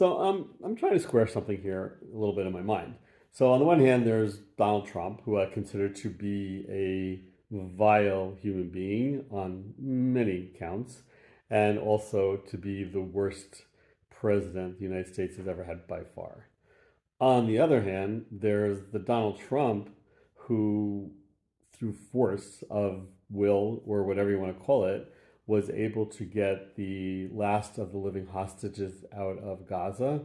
I'm trying to square something here a little bit in my mind. So on the one hand, there's Donald Trump, who I consider to be a vile human being on many counts, and also to be the worst president the United States has ever had by far. On the other hand, there's the Donald Trump who, through force of will or whatever you want to call it, was able to get the last of the living hostages out of Gaza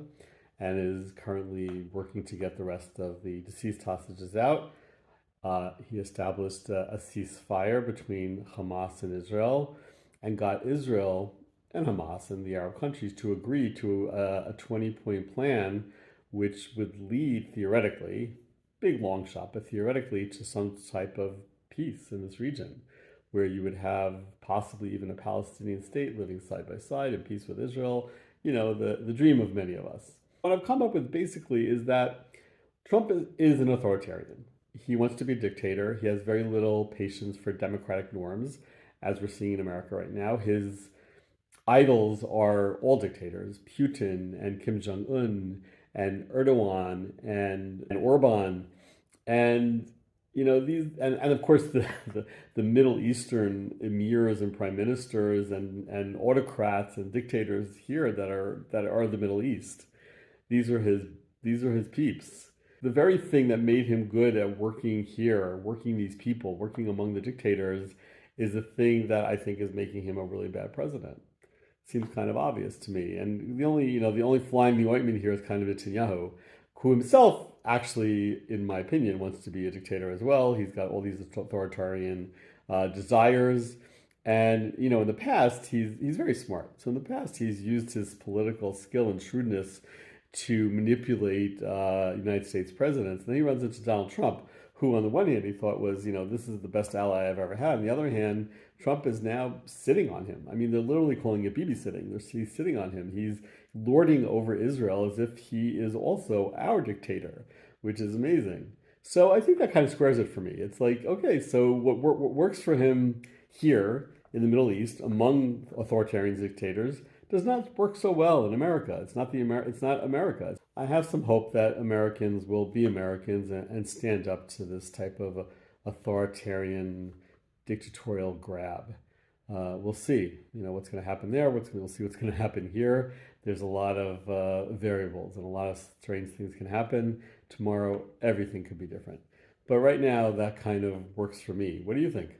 and is currently working to get the rest of the deceased hostages out. He established a ceasefire between Hamas and Israel and got Israel and Hamas and the Arab countries to agree to a 20-point plan, which would lead theoretically, big long shot, but theoretically to some type of peace in this region, where you would have possibly even a Palestinian state living side by side in peace with Israel, the dream of many of us. What I've come up with basically is that Trump is an authoritarian. He wants to be a dictator. He has very little patience for democratic norms, as we're seeing in America right now. His idols are all dictators, Putin and Kim Jong-un and Erdogan and Orban. And these and of course the Middle Eastern emirs and prime ministers and autocrats and dictators here that are the Middle East. These are his peeps. The very thing that made him good at working here, working these people, working among the dictators, is the thing that I think is making him a really bad president. Seems kind of obvious to me. And the only fly in the ointment here is kind of Netanyahu, who himself actually, in my opinion, wants to be a dictator as well. He's got all these authoritarian desires. And, in the past, he's very smart. So in the past, he's used his political skill and shrewdness to manipulate United States presidents. And then he runs into Donald Trump, who on the one hand he thought was, this is the best ally I've ever had. On the other hand, Trump is now sitting on him. I mean, they're literally calling it babysitting. He's sitting on him. He's lording over Israel as if he is also our dictator, which is amazing. So I think that kind of squares it for me. It's like, okay, so what works for him here in the Middle East among authoritarian dictators does not work so well in America. It's not America. I have some hope that Americans will be Americans and stand up to this type of authoritarian dictatorial grab. We'll see, what's going to happen there. We'll see what's going to happen here. There's a lot of variables and a lot of strange things can happen. Tomorrow, everything could be different. But right now, that kind of works for me. What do you think?